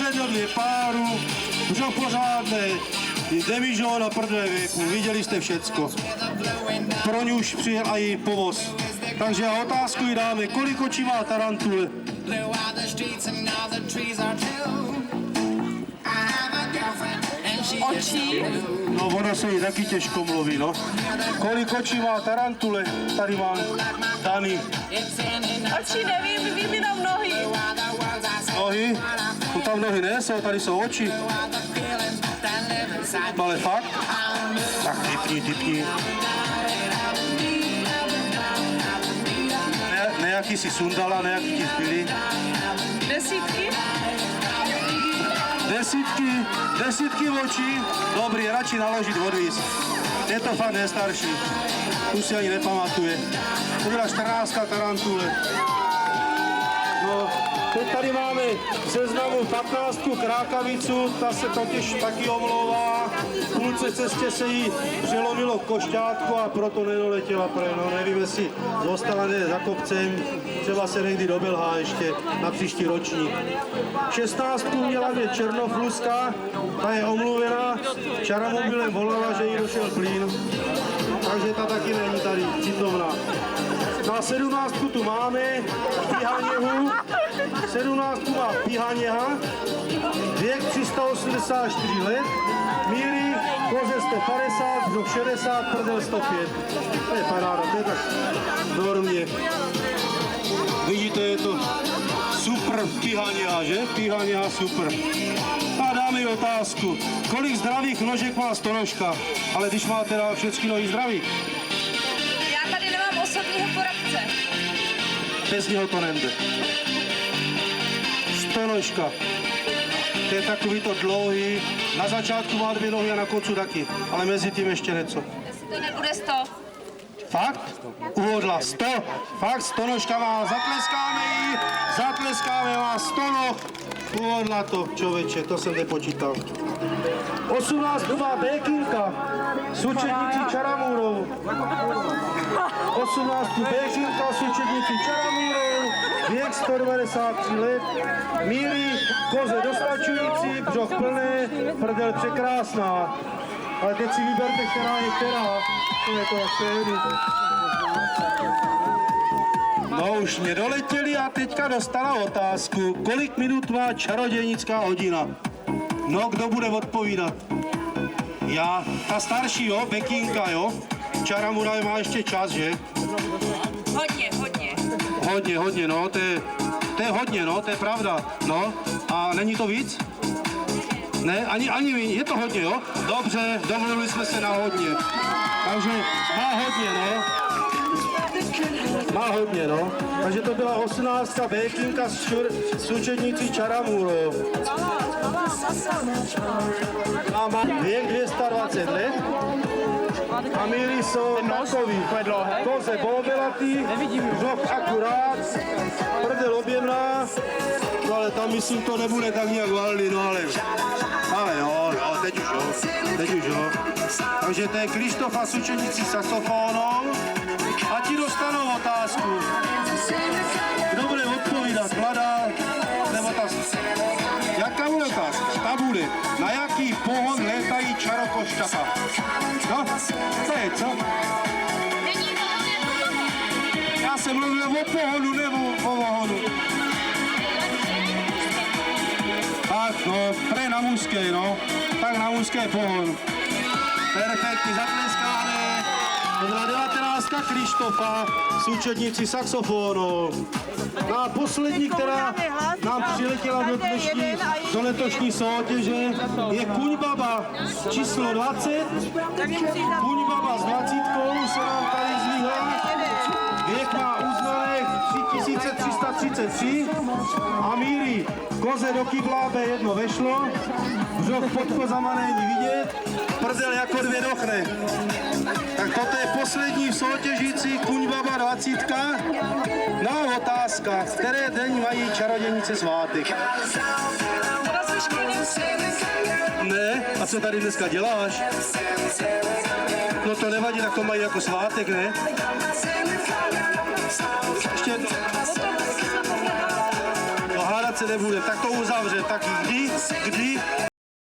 předvedli páru, břoch pořádnej, demižón a prdele věku, viděli jste všecko. Pro ně už přijel a její povoz. Takže já otázku jí dáme, kolik očí má tarantule? Očí? No, ono se jí taky těžko mluví, no. Kolik očí má tarantule? Tady mám Dani. Oči nevím, vím jenom nohy. Nohy? No tam nohy nejsou, tady jsou oči. Ale fakt? Tak typni. Nejaký si sundala, nejaký ti zbyli. Desítky očí. Dobrý, radši naložiť odvíz. Je to fakt nestarší. Tu si ani nepamatuje. To byla 14 tarantule. No, teď tady máme v seznamu 15 krákavicu, ta se totiž taky omlouvá. V půlce cestě se jí přelomilo košťátko a proto nedoletěla prej. No, nevím, jestli zostala za kopcem, třeba se někdy dobelhá ještě na příští ročník. 16 měla být černofluska, ta je omluvená, čaramobilem volala, že jí došel plyn, takže ta taky není tady přítomná. Na 17 tu máme Pihaněhu, 17 má Pihaněha, věk 384 let, míry koze 150, břoch 60, prdel 105. To je paráda, to je tak normně. Vidíte, je to super Pihaněha, že? Pihaněha super. A dáme otázku, kolik zdravých nožek má stonožka, ale když má teda všechny nohy zdraví? Já tady nemám osobního poradce. Bez něho to nejde. Stonožka. To je takový to dlouhý. Na začátku má 2 nohy a na koncu taky. Ale mezi tím ještě něco. Jestli to nebude 100. Fakt? Uhodla 100. Fakt, stonožka má. Zatleskáme, má 100 noh. Uhodla to, člověče, to jsem nepočítal. 18 má Békinka s učednicí Čaramůrou. 18 Békinka s učednicí Čaramůrou, věk 193 let, míry koze dostačující, břoch plné, prdel překrásná. Ale teď si vyberte, která je která. To je to asi. No už mě doletěli a teďka dostala otázku, kolik minut má čarodějnická hodina. No, kdo bude odpovídat? Já, ta starší, jo, Bekínka, jo? Čaramura má ještě čas, že? Hodně, no, to je hodně, no, to je pravda, no. A není to víc? Ne, ani víc, je to hodně, jo? Dobře, domluvili jsme se na hodně. Takže má hodně, no. Takže to byla 18. Békinka s učednicí Čaramůrou. A má věk 220 let. A míry jsou takový. Koze bobelatý, břoch akurát, prdel objemná. No ale tam myslím to nebude tak nějak valný, no ale jo, teď už jo. Takže to je Krištofa s učenicí saxofónou a ti dostanou otázku. Kdo bude odpovídat, mladá nebo ta? Jaká bude otázka? Ta bude. Na jaký pohon létají čarokošťata? No, to je co? Já jsem mluvil o pohonu nebo o vohonu. Tak no, pre na mužské, no. Tak na mužské pohon. Perfektní, zatleskáme. To byla 19. Krištofa s učednicí saxofónu. No a poslední, která nám přiletěla do letošní soutěže, je Kuňbaba číslo 20. Kuňbaba s 20 se nám tady zlíhla. Věk má uznaných 3333 a míry koze do kybla B1 vešlo, břoch pod kozama není vidět, prdel jako 2 dochne. Tak toto je poslední v soutěžící Kuňbaba 20. No otázka, které den mají čarodějnice svátek? Ne? A co tady dneska děláš? No to nevadí, tak to mají jako svátek, ne? Ještě jedno. No hádat poradce nebudem, tak to uzavřem. Tak kdy